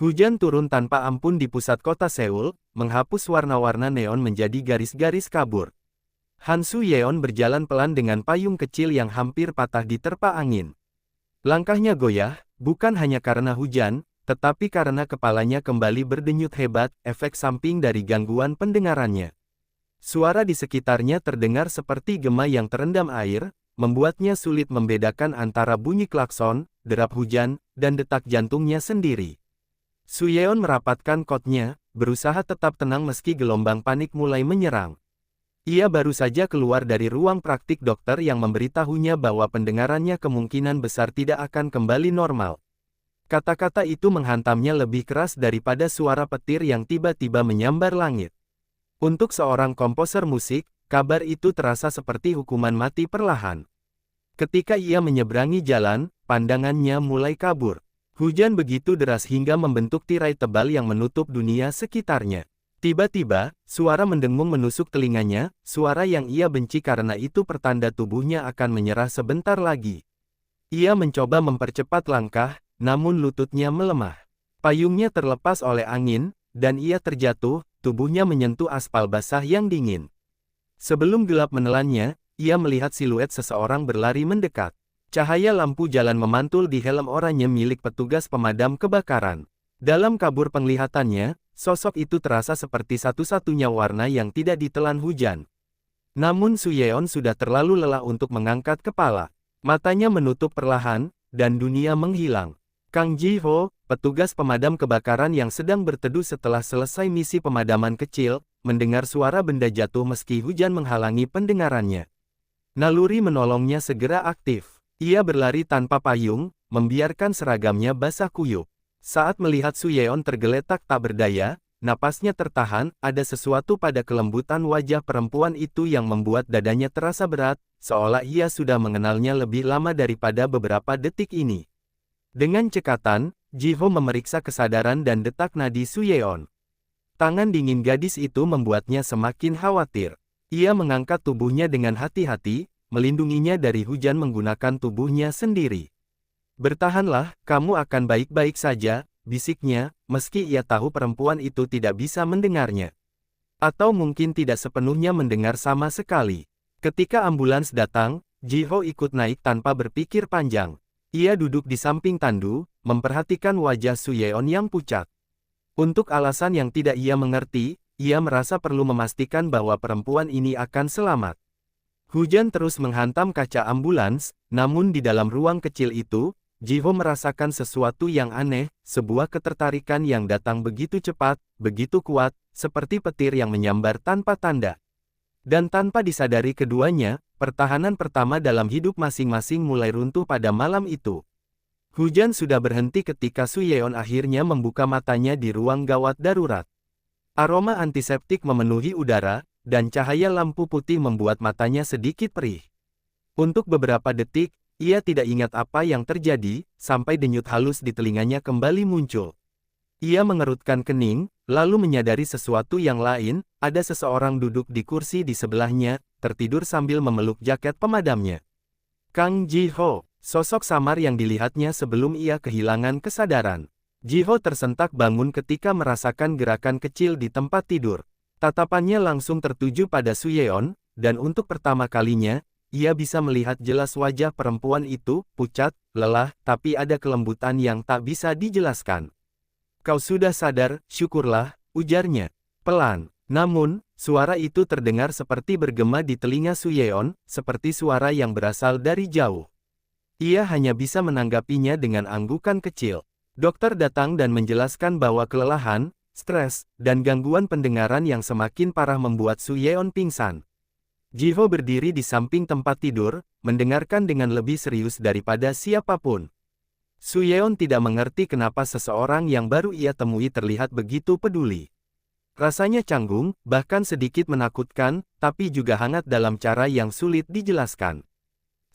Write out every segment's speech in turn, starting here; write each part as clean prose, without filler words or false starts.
Hujan turun tanpa ampun di pusat kota Seoul, menghapus warna-warna neon menjadi garis-garis kabur. Han Su-yeon berjalan pelan dengan payung kecil yang hampir patah diterpa angin. Langkahnya goyah, bukan hanya karena hujan, tetapi karena kepalanya kembali berdenyut hebat, efek samping dari gangguan pendengarannya. Suara di sekitarnya terdengar seperti gema yang terendam air, membuatnya sulit membedakan antara bunyi klakson, derap hujan, dan detak jantungnya sendiri. Su-yeon merapatkan kotnya, berusaha tetap tenang meski gelombang panik mulai menyerang. Ia baru saja keluar dari ruang praktik dokter yang memberitahunya bahwa pendengarannya kemungkinan besar tidak akan kembali normal. Kata-kata itu menghantamnya lebih keras daripada suara petir yang tiba-tiba menyambar langit. Untuk seorang komposer musik, kabar itu terasa seperti hukuman mati perlahan. Ketika ia menyeberangi jalan, pandangannya mulai kabur. Hujan begitu deras hingga membentuk tirai tebal yang menutup dunia sekitarnya. Tiba-tiba, suara mendengung menusuk telinganya, suara yang ia benci karena itu pertanda tubuhnya akan menyerah sebentar lagi. Ia mencoba mempercepat langkah, namun lututnya melemah. Payungnya terlepas oleh angin, dan ia terjatuh, tubuhnya menyentuh aspal basah yang dingin. Sebelum gelap menelannya, ia melihat siluet seseorang berlari mendekat. Cahaya lampu jalan memantul di helm oranye milik petugas pemadam kebakaran. Dalam kabur penglihatannya, sosok itu terasa seperti satu-satunya warna yang tidak ditelan hujan. Namun Su-yeon sudah terlalu lelah untuk mengangkat kepala. Matanya menutup perlahan, dan dunia menghilang. Kang Ji-ho, petugas pemadam kebakaran yang sedang berteduh setelah selesai misi pemadaman kecil, mendengar suara benda jatuh meski hujan menghalangi pendengarannya. Naluri menolongnya segera aktif. Ia berlari tanpa payung, membiarkan seragamnya basah kuyup. Saat melihat Su-yeon tergeletak tak berdaya, napasnya tertahan, ada sesuatu pada kelembutan wajah perempuan itu yang membuat dadanya terasa berat, seolah ia sudah mengenalnya lebih lama daripada beberapa detik ini. Dengan cekatan, Ji-ho memeriksa kesadaran dan detak nadi Su-yeon. Tangan dingin gadis itu membuatnya semakin khawatir. Ia mengangkat tubuhnya dengan hati-hati, melindunginya dari hujan menggunakan tubuhnya sendiri. "Bertahanlah, kamu akan baik-baik saja," bisiknya, meski ia tahu perempuan itu tidak bisa mendengarnya. Atau mungkin tidak sepenuhnya mendengar sama sekali. Ketika ambulans datang, Ji-ho ikut naik tanpa berpikir panjang. Ia duduk di samping tandu, memperhatikan wajah Su-yeon yang pucat. Untuk alasan yang tidak ia mengerti, ia merasa perlu memastikan bahwa perempuan ini akan selamat. Hujan terus menghantam kaca ambulans, namun di dalam ruang kecil itu, Ji-ho merasakan sesuatu yang aneh, sebuah ketertarikan yang datang begitu cepat, begitu kuat, seperti petir yang menyambar tanpa tanda. Dan tanpa disadari keduanya, pertahanan pertama dalam hidup masing-masing mulai runtuh pada malam itu. Hujan sudah berhenti ketika Su-yeon akhirnya membuka matanya di ruang gawat darurat. Aroma antiseptik memenuhi udara, dan cahaya lampu putih membuat matanya sedikit perih. Untuk beberapa detik, ia tidak ingat apa yang terjadi, sampai denyut halus di telinganya kembali muncul. Ia mengerutkan kening, lalu menyadari sesuatu yang lain, ada seseorang duduk di kursi di sebelahnya, tertidur sambil memeluk jaket pemadamnya. Kang Ji-ho, sosok samar yang dilihatnya sebelum ia kehilangan kesadaran. Ji-ho tersentak bangun ketika merasakan gerakan kecil di tempat tidur. Tatapannya langsung tertuju pada Su-yeon, dan untuk pertama kalinya, ia bisa melihat jelas wajah perempuan itu, pucat, lelah, tapi ada kelembutan yang tak bisa dijelaskan. "Kau sudah sadar, syukurlah," ujarnya. Pelan. Namun, suara itu terdengar seperti bergema di telinga Su-yeon, seperti suara yang berasal dari jauh. Ia hanya bisa menanggapinya dengan anggukan kecil. Dokter datang dan menjelaskan bahwa kelelahan, stres, dan gangguan pendengaran yang semakin parah membuat Su-yeon pingsan. Ji-ho berdiri di samping tempat tidur, mendengarkan dengan lebih serius daripada siapapun. Su-yeon tidak mengerti kenapa seseorang yang baru ia temui terlihat begitu peduli. Rasanya canggung, bahkan sedikit menakutkan, tapi juga hangat dalam cara yang sulit dijelaskan.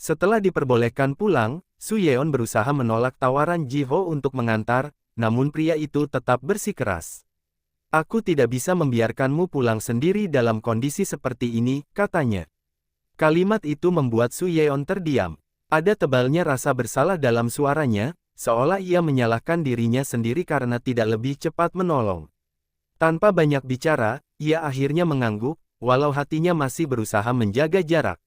Setelah diperbolehkan pulang, Su-yeon berusaha menolak tawaran Ji-ho untuk mengantar, namun pria itu tetap bersikeras. "Aku tidak bisa membiarkanmu pulang sendiri dalam kondisi seperti ini," katanya. Kalimat itu membuat Su-yeon terdiam. Ada tebalnya rasa bersalah dalam suaranya, seolah ia menyalahkan dirinya sendiri karena tidak lebih cepat menolong. Tanpa banyak bicara, ia akhirnya mengangguk, walau hatinya masih berusaha menjaga jarak.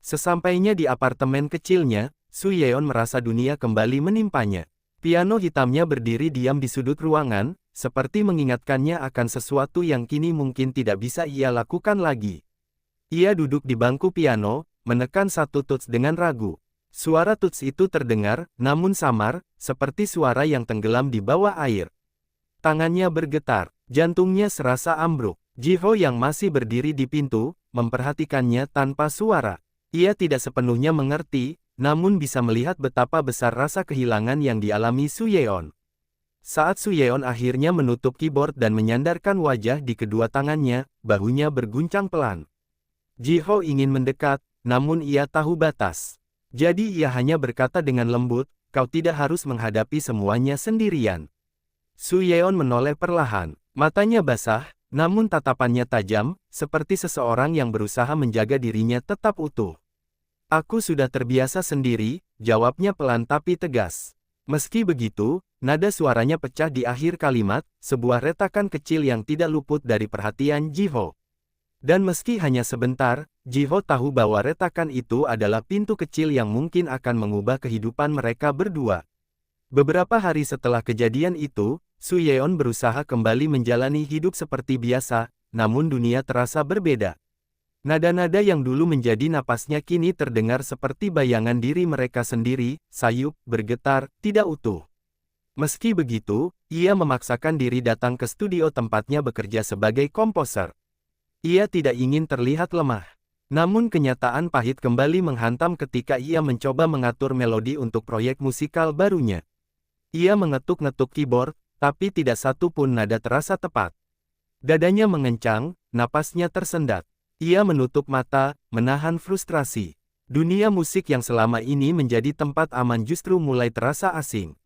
Sesampainya di apartemen kecilnya, Su Yeon merasa dunia kembali menimpanya. Piano hitamnya berdiri diam di sudut ruangan, seperti mengingatkannya akan sesuatu yang kini mungkin tidak bisa ia lakukan lagi. Ia duduk di bangku piano, menekan satu tuts dengan ragu. Suara tuts itu terdengar, namun samar, seperti suara yang tenggelam di bawah air. Tangannya bergetar, jantungnya serasa ambruk. Ji-ho yang masih berdiri di pintu, memperhatikannya tanpa suara. Ia tidak sepenuhnya mengerti, namun bisa melihat betapa besar rasa kehilangan yang dialami Su Yeon. Saat Su Yeon akhirnya menutup keyboard dan menyandarkan wajah di kedua tangannya, bahunya berguncang pelan. Ji-ho ingin mendekat, namun ia tahu batas. Jadi ia hanya berkata dengan lembut, "Kau tidak harus menghadapi semuanya sendirian." Su Yeon menoleh perlahan, matanya basah, namun tatapannya tajam, seperti seseorang yang berusaha menjaga dirinya tetap utuh. "Aku sudah terbiasa sendiri," jawabnya pelan tapi tegas. Meski begitu, nada suaranya pecah di akhir kalimat, sebuah retakan kecil yang tidak luput dari perhatian Ji-ho. Dan meski hanya sebentar, Ji-ho tahu bahwa retakan itu adalah pintu kecil yang mungkin akan mengubah kehidupan mereka berdua. Beberapa hari setelah kejadian itu, Su Yeon berusaha kembali menjalani hidup seperti biasa, namun dunia terasa berbeda. Nada-nada yang dulu menjadi napasnya kini terdengar seperti bayangan diri mereka sendiri, sayup, bergetar, tidak utuh. Meski begitu, ia memaksakan diri datang ke studio tempatnya bekerja sebagai komposer. Ia tidak ingin terlihat lemah. Namun kenyataan pahit kembali menghantam ketika ia mencoba mengatur melodi untuk proyek musikal barunya. Ia mengetuk-ngetuk keyboard, tapi tidak satu pun nada terasa tepat. Dadanya mengencang, napasnya tersendat. Ia menutup mata, menahan frustrasi. Dunia musik yang selama ini menjadi tempat aman justru mulai terasa asing.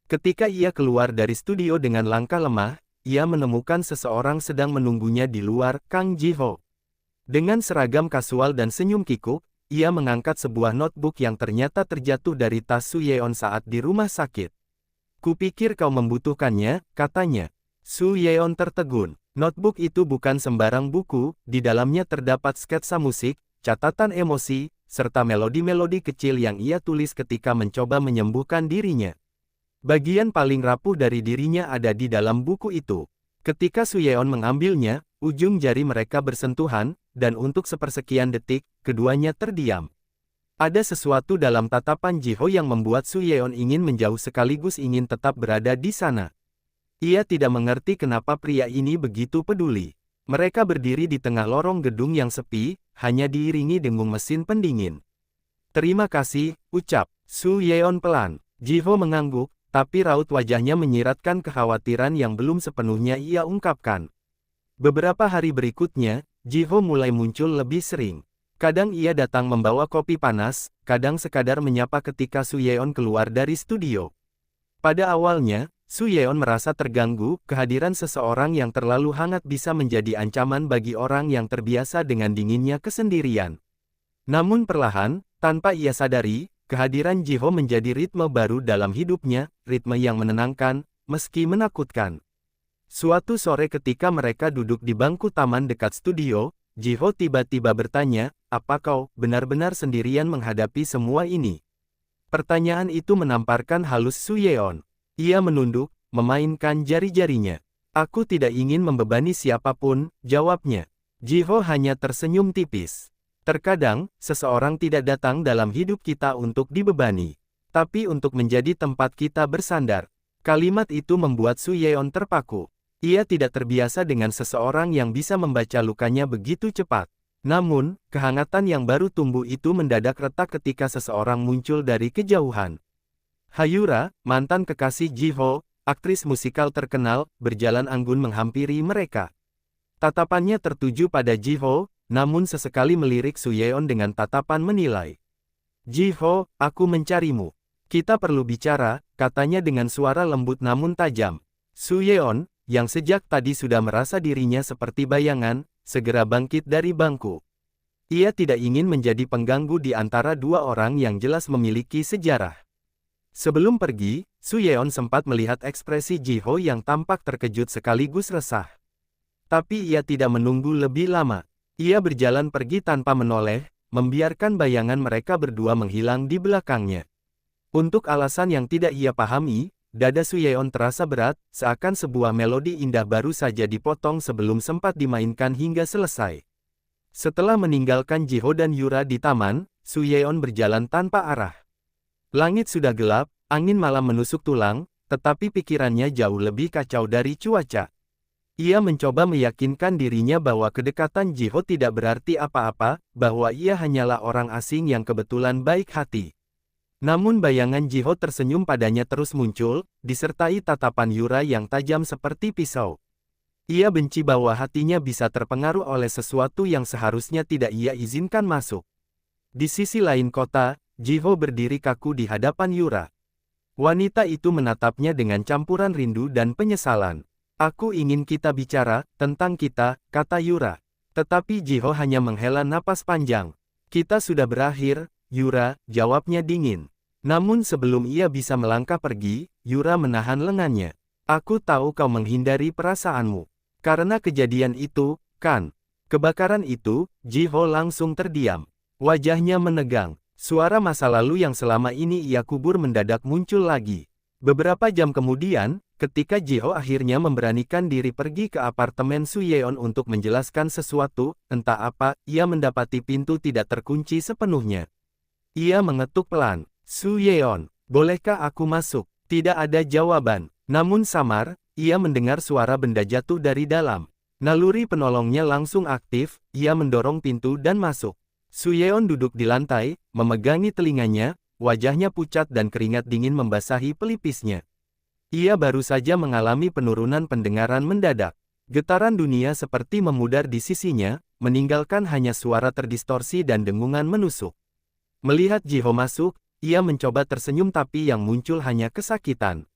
Ketika ia keluar dari studio dengan langkah lemah, ia menemukan seseorang sedang menunggunya di luar, Kang Ji-ho. Dengan seragam kasual dan senyum kikuk, ia mengangkat sebuah notebook yang ternyata terjatuh dari tas Su Yeon saat di rumah sakit. "Kupikir kau membutuhkannya," katanya. Su Yeon tertegun. Notebook itu bukan sembarang buku, di dalamnya terdapat sketsa musik, catatan emosi, serta melodi-melodi kecil yang ia tulis ketika mencoba menyembuhkan dirinya. Bagian paling rapuh dari dirinya ada di dalam buku itu. Ketika Su Yeon mengambilnya, ujung jari mereka bersentuhan, dan untuk sepersekian detik, keduanya terdiam. Ada sesuatu dalam tatapan Ji-ho yang membuat Su Yeon ingin menjauh sekaligus ingin tetap berada di sana. Ia tidak mengerti kenapa pria ini begitu peduli. Mereka berdiri di tengah lorong gedung yang sepi, hanya diiringi dengung mesin pendingin. "Terima kasih," ucap Su Yeon pelan. Ji-ho mengangguk, tapi raut wajahnya menyiratkan kekhawatiran yang belum sepenuhnya ia ungkapkan. Beberapa hari berikutnya, Ji-ho mulai muncul lebih sering. Kadang ia datang membawa kopi panas, kadang sekadar menyapa ketika Su Yeon keluar dari studio. Pada awalnya, Su Yeon merasa terganggu, kehadiran seseorang yang terlalu hangat bisa menjadi ancaman bagi orang yang terbiasa dengan dinginnya kesendirian. Namun perlahan, tanpa ia sadari, kehadiran Ji-ho menjadi ritme baru dalam hidupnya, ritme yang menenangkan, meski menakutkan. Suatu sore ketika mereka duduk di bangku taman dekat studio, Ji-ho tiba-tiba bertanya, "Apa kau benar-benar sendirian menghadapi semua ini?" Pertanyaan itu menamparkan halus Su Yeon. Ia menunduk, memainkan jari-jarinya. "Aku tidak ingin membebani siapapun," jawabnya. Ji-ho hanya tersenyum tipis. "Terkadang, seseorang tidak datang dalam hidup kita untuk dibebani, tapi untuk menjadi tempat kita bersandar." Kalimat itu membuat Su Yeon terpaku. Ia tidak terbiasa dengan seseorang yang bisa membaca lukanya begitu cepat. Namun, kehangatan yang baru tumbuh itu mendadak retak ketika seseorang muncul dari kejauhan. Hayura, mantan kekasih Ji-ho, aktris musikal terkenal, berjalan anggun menghampiri mereka. Tatapannya tertuju pada Ji-ho, namun sesekali melirik Su Yeon dengan tatapan menilai. "Ji-ho, aku mencarimu. Kita perlu bicara," katanya dengan suara lembut namun tajam. Su Yeon, yang sejak tadi sudah merasa dirinya seperti bayangan, segera bangkit dari bangku. Ia tidak ingin menjadi pengganggu di antara dua orang yang jelas memiliki sejarah. Sebelum pergi, Su Yeon sempat melihat ekspresi Ji-ho yang tampak terkejut sekaligus resah. Tapi ia tidak menunggu lebih lama. Ia berjalan pergi tanpa menoleh, membiarkan bayangan mereka berdua menghilang di belakangnya. Untuk alasan yang tidak ia pahami, dada Su Yeon terasa berat, seakan sebuah melodi indah baru saja dipotong sebelum sempat dimainkan hingga selesai. Setelah meninggalkan Ji-ho dan Yura di taman, Su Yeon berjalan tanpa arah. Langit sudah gelap, angin malam menusuk tulang, tetapi pikirannya jauh lebih kacau dari cuaca. Ia mencoba meyakinkan dirinya bahwa kedekatan Ji-ho tidak berarti apa-apa, bahwa ia hanyalah orang asing yang kebetulan baik hati. Namun bayangan Ji-ho tersenyum padanya terus muncul, disertai tatapan Yura yang tajam seperti pisau. Ia benci bahwa hatinya bisa terpengaruh oleh sesuatu yang seharusnya tidak ia izinkan masuk. Di sisi lain kota, Ji-ho berdiri kaku di hadapan Yura. Wanita itu menatapnya dengan campuran rindu dan penyesalan. Aku ingin kita bicara tentang kita, kata Yura. Tetapi Ji-ho hanya menghela napas panjang. Kita sudah berakhir, Yura, jawabnya dingin. Namun sebelum ia bisa melangkah pergi, Yura menahan lengannya. Aku tahu kau menghindari perasaanmu. Karena kejadian itu, kan? Kebakaran itu, Ji-ho langsung terdiam. Wajahnya menegang. Suara masa lalu yang selama ini ia kubur mendadak muncul lagi. Beberapa jam kemudian, ketika Ji-ho akhirnya memberanikan diri pergi ke apartemen Su Yeon untuk menjelaskan sesuatu, entah apa, ia mendapati pintu tidak terkunci sepenuhnya. Ia mengetuk pelan. Su Yeon, bolehkah aku masuk? Tidak ada jawaban. Namun samar, ia mendengar suara benda jatuh dari dalam. Naluri penolongnya langsung aktif, ia mendorong pintu dan masuk. Su Yeon duduk di lantai, memegangi telinganya, wajahnya pucat dan keringat dingin membasahi pelipisnya. Ia baru saja mengalami penurunan pendengaran mendadak. Getaran dunia seperti memudar di sisinya, meninggalkan hanya suara terdistorsi dan dengungan menusuk. Melihat Ji-ho masuk, ia mencoba tersenyum tapi yang muncul hanya kesakitan.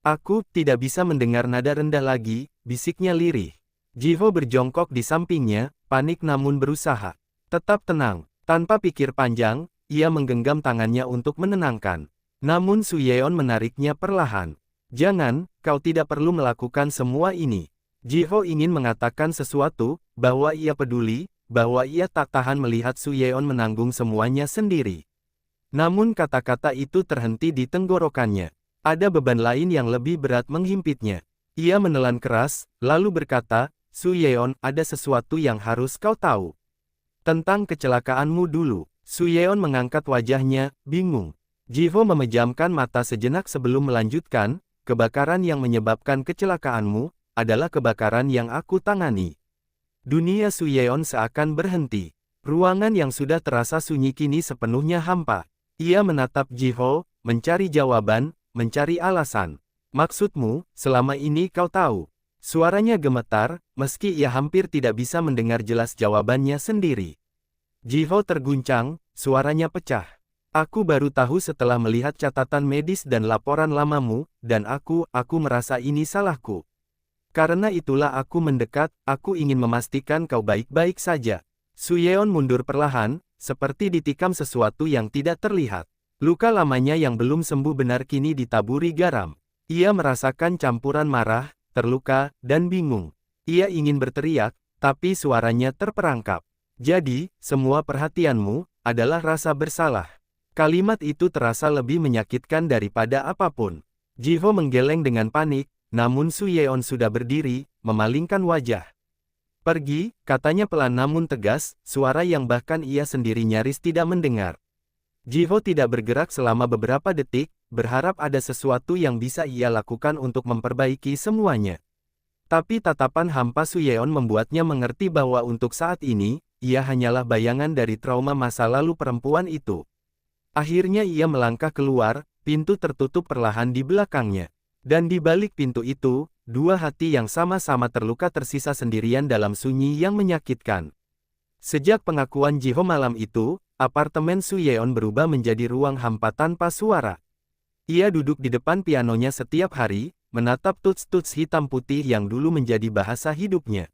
Aku tidak bisa mendengar nada rendah lagi, bisiknya lirih. Ji-ho berjongkok di sampingnya, panik namun berusaha. Tetap tenang. Tanpa pikir panjang, ia menggenggam tangannya untuk menenangkan. Namun Su Yeon menariknya perlahan. Jangan, kau tidak perlu melakukan semua ini. Ji-ho ingin mengatakan sesuatu, bahwa ia peduli, bahwa ia tak tahan melihat Su Yeon menanggung semuanya sendiri. Namun kata-kata itu terhenti di tenggorokannya. Ada beban lain yang lebih berat menghimpitnya. Ia menelan keras, lalu berkata, Su Yeon, ada sesuatu yang harus kau tahu. Tentang kecelakaanmu dulu. Su Yeon mengangkat wajahnya, bingung. Ji-ho memejamkan mata sejenak sebelum melanjutkan, kebakaran yang menyebabkan kecelakaanmu, adalah kebakaran yang aku tangani. Dunia Su Yeon seakan berhenti. Ruangan yang sudah terasa sunyi kini sepenuhnya hampa. Ia menatap Ji-ho, mencari jawaban, mencari alasan. Maksudmu, selama ini kau tahu. Suaranya gemetar, meski ia hampir tidak bisa mendengar jelas jawabannya sendiri. Ji-ho terguncang, suaranya pecah. Aku baru tahu setelah melihat catatan medis dan laporan lamamu, dan aku merasa ini salahku. Karena itulah aku mendekat, aku ingin memastikan kau baik-baik saja. Su Yeon mundur perlahan, seperti ditikam sesuatu yang tidak terlihat. Luka lamanya yang belum sembuh benar kini ditaburi garam. Ia merasakan campuran marah, terluka, dan bingung. Ia ingin berteriak, tapi suaranya terperangkap. Jadi, semua perhatianmu adalah rasa bersalah. Kalimat itu terasa lebih menyakitkan daripada apapun. Ji-ho menggeleng dengan panik, namun Su Yeon sudah berdiri, memalingkan wajah. Pergi, katanya pelan namun tegas, suara yang bahkan ia sendiri nyaris tidak mendengar. Ji-ho tidak bergerak selama beberapa detik, berharap ada sesuatu yang bisa ia lakukan untuk memperbaiki semuanya. Tapi tatapan hampa Su Yeon membuatnya mengerti bahwa untuk saat ini, ia hanyalah bayangan dari trauma masa lalu perempuan itu. Akhirnya ia melangkah keluar, pintu tertutup perlahan di belakangnya. Dan di balik pintu itu, dua hati yang sama-sama terluka tersisa sendirian dalam sunyi yang menyakitkan. Sejak pengakuan Ji-ho malam itu, apartemen Su Yeon berubah menjadi ruang hampa tanpa suara. Ia duduk di depan pianonya setiap hari, menatap tuts-tuts hitam putih yang dulu menjadi bahasa hidupnya.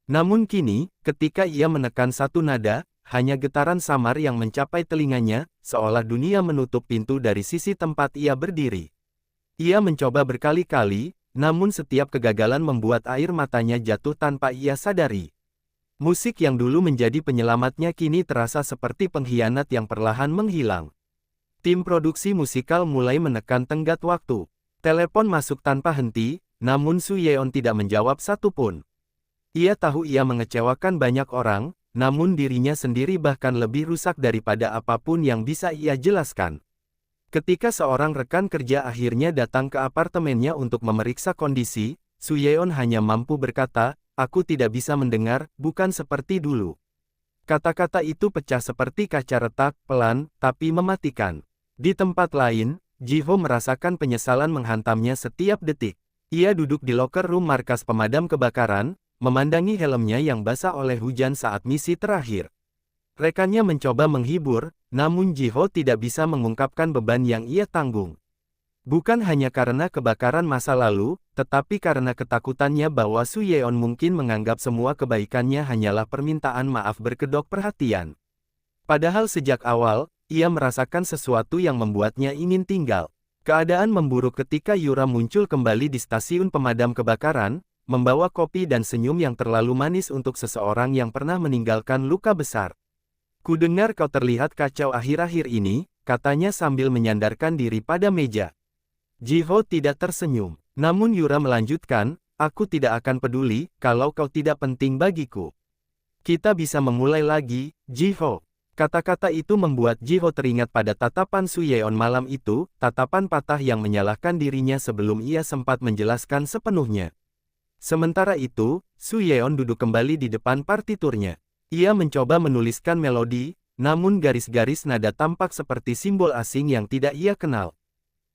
Namun kini, ketika ia menekan satu nada, hanya getaran samar yang mencapai telinganya, seolah dunia menutup pintu dari sisi tempat ia berdiri. Ia mencoba berkali-kali, namun setiap kegagalan membuat air matanya jatuh tanpa ia sadari. Musik yang dulu menjadi penyelamatnya kini terasa seperti pengkhianat yang perlahan menghilang. Tim produksi musikal mulai menekan tenggat waktu. Telepon masuk tanpa henti, namun Su Yeon tidak menjawab satupun. Ia tahu ia mengecewakan banyak orang, namun dirinya sendiri bahkan lebih rusak daripada apapun yang bisa ia jelaskan. Ketika seorang rekan kerja akhirnya datang ke apartemennya untuk memeriksa kondisi, Su Yeon hanya mampu berkata, "Aku tidak bisa mendengar, bukan seperti dulu." Kata-kata itu pecah seperti kaca retak, pelan, tapi mematikan. Di tempat lain, Ji-ho merasakan penyesalan menghantamnya setiap detik. Ia duduk di locker room markas pemadam kebakaran, memandangi helmnya yang basah oleh hujan saat misi terakhir. Rekannya mencoba menghibur, namun Ji-ho tidak bisa mengungkapkan beban yang ia tanggung. Bukan hanya karena kebakaran masa lalu, tetapi karena ketakutannya bahwa Su Yeon mungkin menganggap semua kebaikannya hanyalah permintaan maaf berkedok perhatian. Padahal sejak awal, ia merasakan sesuatu yang membuatnya ingin tinggal. Keadaan memburuk ketika Yura muncul kembali di stasiun pemadam kebakaran, membawa kopi dan senyum yang terlalu manis untuk seseorang yang pernah meninggalkan luka besar. "Kudengar kau terlihat kacau akhir-akhir ini," katanya sambil menyandarkan diri pada meja. Ji-ho tidak tersenyum. Namun Yura melanjutkan, "Aku tidak akan peduli, kalau kau tidak penting bagiku. Kita bisa memulai lagi, Ji-ho." Kata-kata itu membuat Ji-ho teringat pada tatapan Su Yeon malam itu, tatapan patah yang menyalahkan dirinya sebelum ia sempat menjelaskan sepenuhnya. Sementara itu, Su Yeon duduk kembali di depan partiturnya. Ia mencoba menuliskan melodi, namun garis-garis nada tampak seperti simbol asing yang tidak ia kenal.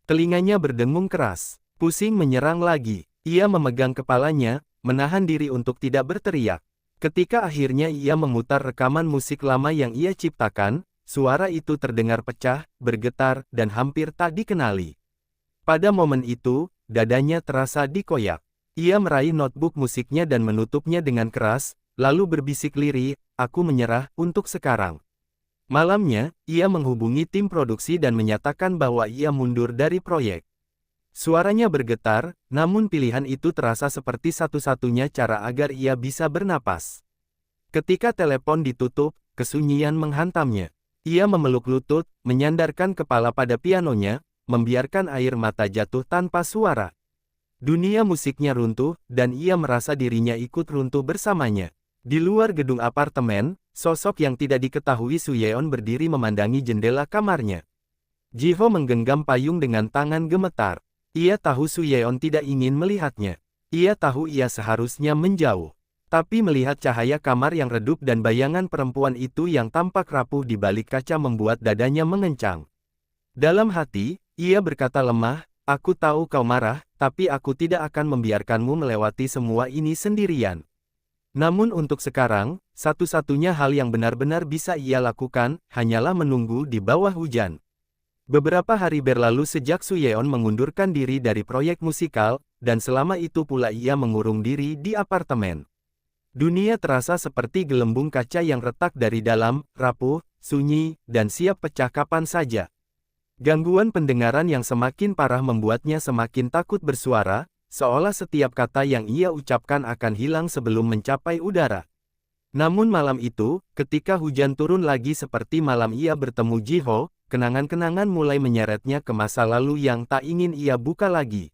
Telinganya berdengung keras. Pusing menyerang lagi. Ia memegang kepalanya, menahan diri untuk tidak berteriak. Ketika akhirnya ia memutar rekaman musik lama yang ia ciptakan, suara itu terdengar pecah, bergetar, dan hampir tak dikenali. Pada momen itu, dadanya terasa dikoyak. Ia meraih notebook musiknya dan menutupnya dengan keras, lalu berbisik lirih, "Aku menyerah, untuk sekarang." Malamnya, ia menghubungi tim produksi dan menyatakan bahwa ia mundur dari proyek. Suaranya bergetar, namun pilihan itu terasa seperti satu-satunya cara agar ia bisa bernapas. Ketika telepon ditutup, kesunyian menghantamnya. Ia memeluk lutut, menyandarkan kepala pada pianonya, membiarkan air mata jatuh tanpa suara. Dunia musiknya runtuh, dan ia merasa dirinya ikut runtuh bersamanya. Di luar gedung apartemen, sosok yang tidak diketahui Su Yeon berdiri memandangi jendela kamarnya. Ji-ho menggenggam payung dengan tangan gemetar. Ia tahu Su Yeon tidak ingin melihatnya. Ia tahu ia seharusnya menjauh. Tapi melihat cahaya kamar yang redup dan bayangan perempuan itu yang tampak rapuh di balik kaca membuat dadanya mengencang. Dalam hati, ia berkata lemah, "Aku tahu kau marah, tapi aku tidak akan membiarkanmu melewati semua ini sendirian." Namun untuk sekarang, satu-satunya hal yang benar-benar bisa ia lakukan, hanyalah menunggu di bawah hujan. Beberapa hari berlalu sejak Su Yeon mengundurkan diri dari proyek musikal, dan selama itu pula ia mengurung diri di apartemen. Dunia terasa seperti gelembung kaca yang retak dari dalam, rapuh, sunyi, dan siap pecah kapan saja. Gangguan pendengaran yang semakin parah membuatnya semakin takut bersuara, seolah setiap kata yang ia ucapkan akan hilang sebelum mencapai udara. Namun malam itu, ketika hujan turun lagi seperti malam ia bertemu Ji-ho, kenangan-kenangan mulai menyeretnya ke masa lalu yang tak ingin ia buka lagi.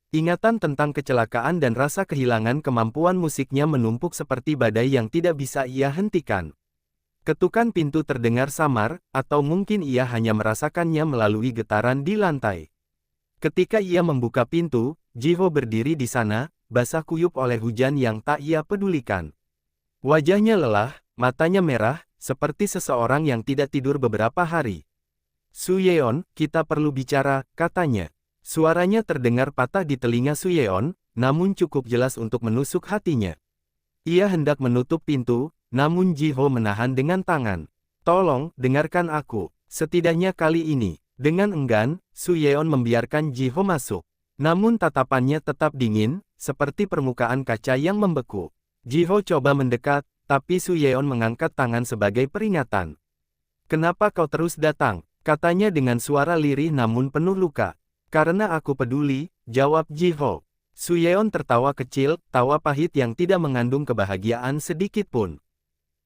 Ingatan tentang kecelakaan dan rasa kehilangan kemampuan musiknya menumpuk seperti badai yang tidak bisa ia hentikan. Ketukan pintu terdengar samar, atau mungkin ia hanya merasakannya melalui getaran di lantai. Ketika ia membuka pintu, Ji-ho berdiri di sana, basah kuyup oleh hujan yang tak ia pedulikan. Wajahnya lelah, matanya merah, seperti seseorang yang tidak tidur beberapa hari. "Su Yeon, kita perlu bicara," katanya. Suaranya terdengar patah di telinga Su Yeon, namun cukup jelas untuk menusuk hatinya. Ia hendak menutup pintu, namun Ji-ho menahan dengan tangan. "Tolong, dengarkan aku. Setidaknya kali ini." Dengan enggan, Su Yeon membiarkan Ji-ho masuk. Namun tatapannya tetap dingin, seperti permukaan kaca yang membeku. Ji-ho coba mendekat, tapi Su Yeon mengangkat tangan sebagai peringatan. Kenapa kau terus datang? Katanya dengan suara lirih namun penuh luka. Karena aku peduli, jawab Ji-ho. Su Yeon tertawa kecil, tawa pahit yang tidak mengandung kebahagiaan sedikit pun.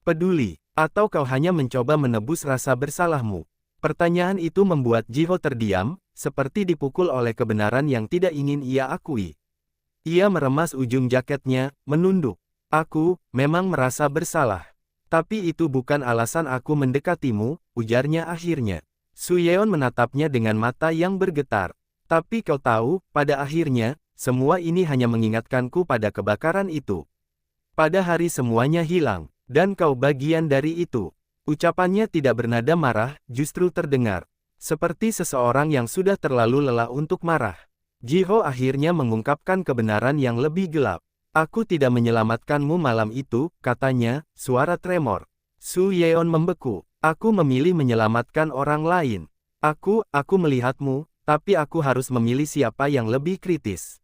Peduli, atau kau hanya mencoba menebus rasa bersalahmu? Pertanyaan itu membuat Ji-ho terdiam, seperti dipukul oleh kebenaran yang tidak ingin ia akui. Ia meremas ujung jaketnya, menunduk. Aku, memang merasa bersalah. Tapi itu bukan alasan aku mendekatimu, ujarnya akhirnya. Su Yeon menatapnya dengan mata yang bergetar. Tapi kau tahu, pada akhirnya, semua ini hanya mengingatkanku pada kebakaran itu. Pada hari semuanya hilang, dan kau bagian dari itu. Ucapannya tidak bernada marah, justru terdengar seperti seseorang yang sudah terlalu lelah untuk marah. Ji-ho akhirnya mengungkapkan kebenaran yang lebih gelap. Aku tidak menyelamatkanmu malam itu, katanya, suara tremor. Su Yeon membeku. Aku memilih menyelamatkan orang lain. Aku melihatmu, tapi aku harus memilih siapa yang lebih kritis.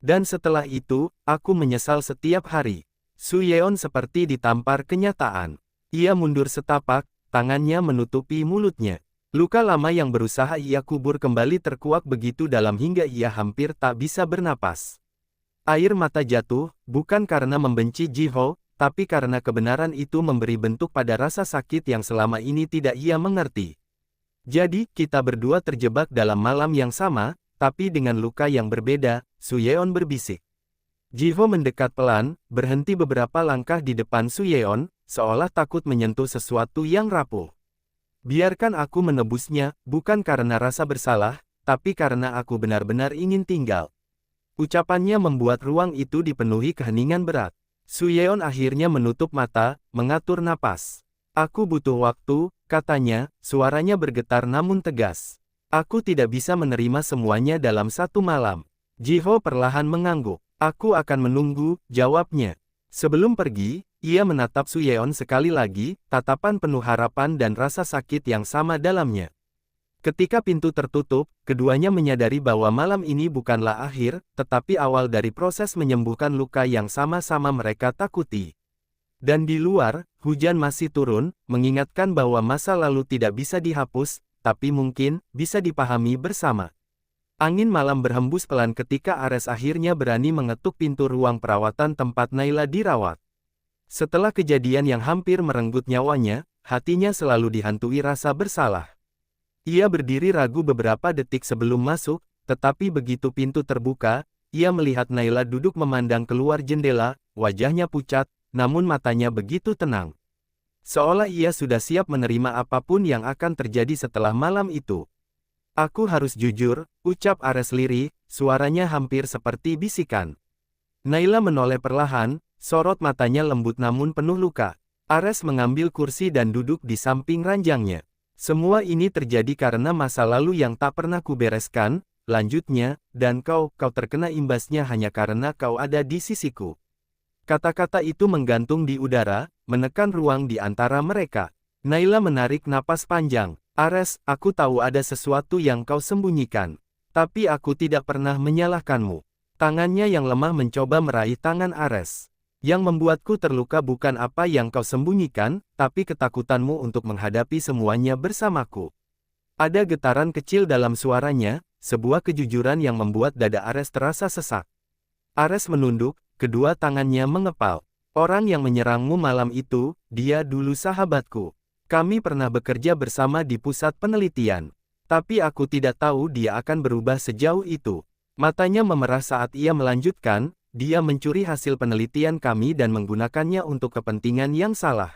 Dan setelah itu, aku menyesal setiap hari. Su Yeon seperti ditampar kenyataan. Ia mundur setapak, tangannya menutupi mulutnya. Luka lama yang berusaha ia kubur kembali terkuak begitu dalam hingga ia hampir tak bisa bernapas. Air mata jatuh, bukan karena membenci Ji-ho, tapi karena kebenaran itu memberi bentuk pada rasa sakit yang selama ini tidak ia mengerti. Jadi, kita berdua terjebak dalam malam yang sama, tapi dengan luka yang berbeda, Su Yeon berbisik. Ji-ho mendekat pelan, berhenti beberapa langkah di depan Su Yeon, seolah takut menyentuh sesuatu yang rapuh. Biarkan aku menebusnya, bukan karena rasa bersalah, tapi karena aku benar-benar ingin tinggal. Ucapannya membuat ruang itu dipenuhi keheningan berat. Su Yeon akhirnya menutup mata, mengatur napas. Aku butuh waktu, katanya, suaranya bergetar namun tegas. Aku tidak bisa menerima semuanya dalam satu malam. Ji-ho perlahan mengangguk. Aku akan menunggu, jawabnya. Sebelum pergi, ia menatap Su Yeon sekali lagi, tatapan penuh harapan dan rasa sakit yang sama dalamnya. Ketika pintu tertutup, keduanya menyadari bahwa malam ini bukanlah akhir, tetapi awal dari proses menyembuhkan luka yang sama-sama mereka takuti. Dan di luar, hujan masih turun, mengingatkan bahwa masa lalu tidak bisa dihapus, tapi mungkin bisa dipahami bersama. Angin malam berhembus pelan ketika Ares akhirnya berani mengetuk pintu ruang perawatan tempat Naila dirawat. Setelah kejadian yang hampir merenggut nyawanya, hatinya selalu dihantui rasa bersalah. Ia berdiri ragu beberapa detik sebelum masuk, tetapi begitu pintu terbuka, ia melihat Naila duduk memandang keluar jendela, wajahnya pucat, namun matanya begitu tenang. Seolah ia sudah siap menerima apapun yang akan terjadi setelah malam itu. Aku harus jujur, ucap Ares lirih, suaranya hampir seperti bisikan. Naila menoleh perlahan, sorot matanya lembut namun penuh luka. Ares mengambil kursi dan duduk di samping ranjangnya. Semua ini terjadi karena masa lalu yang tak pernah kubereskan, lanjutnya, dan kau terkena imbasnya hanya karena kau ada di sisiku. Kata-kata itu menggantung di udara, menekan ruang di antara mereka. Naila menarik napas panjang. Ares, aku tahu ada sesuatu yang kau sembunyikan. Tapi aku tidak pernah menyalahkanmu. Tangannya yang lemah mencoba meraih tangan Ares. Yang membuatku terluka bukan apa yang kau sembunyikan, tapi ketakutanmu untuk menghadapi semuanya bersamaku. Ada getaran kecil dalam suaranya, sebuah kejujuran yang membuat dada Ares terasa sesak. Ares menunduk, kedua tangannya mengepal. Orang yang menyerangmu malam itu, dia dulu sahabatku. Kami pernah bekerja bersama di pusat penelitian. Tapi aku tidak tahu dia akan berubah sejauh itu. Matanya memerah saat ia melanjutkan, dia mencuri hasil penelitian kami dan menggunakannya untuk kepentingan yang salah.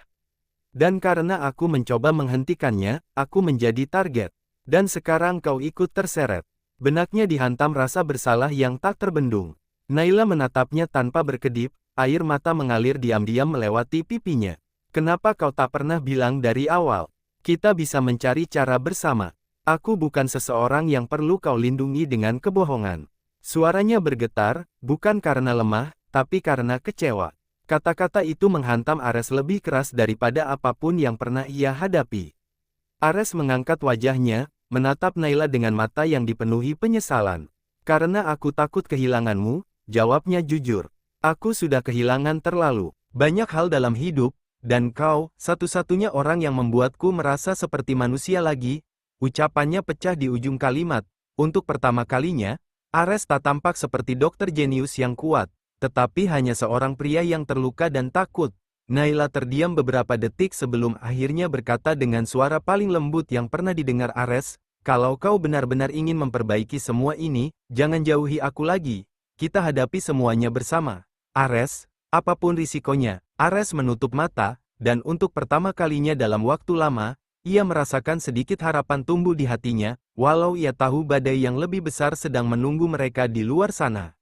Dan karena aku mencoba menghentikannya, aku menjadi target. Dan sekarang kau ikut terseret. Benaknya dihantam rasa bersalah yang tak terbendung. Naila menatapnya tanpa berkedip, air mata mengalir diam-diam melewati pipinya. Kenapa kau tak pernah bilang dari awal? Kita bisa mencari cara bersama. Aku bukan seseorang yang perlu kau lindungi dengan kebohongan. Suaranya bergetar, bukan karena lemah, tapi karena kecewa. Kata-kata itu menghantam Ares lebih keras daripada apapun yang pernah ia hadapi. Ares mengangkat wajahnya, menatap Naila dengan mata yang dipenuhi penyesalan. Karena aku takut kehilanganmu, jawabnya jujur. Aku sudah kehilangan terlalu Banyak hal dalam hidup, dan kau, satu-satunya orang yang membuatku merasa seperti manusia lagi. Ucapannya pecah di ujung kalimat. Untuk pertama kalinya, Ares tak tampak seperti dokter jenius yang kuat, tetapi hanya seorang pria yang terluka dan takut. Naila terdiam beberapa detik sebelum akhirnya berkata dengan suara paling lembut yang pernah didengar Ares, "Kalau kau benar-benar ingin memperbaiki semua ini, jangan jauhi aku lagi. Kita hadapi semuanya bersama." Ares, apapun risikonya, Ares menutup mata, dan untuk pertama kalinya dalam waktu lama, ia merasakan sedikit harapan tumbuh di hatinya, walau ia tahu badai yang lebih besar sedang menunggu mereka di luar sana.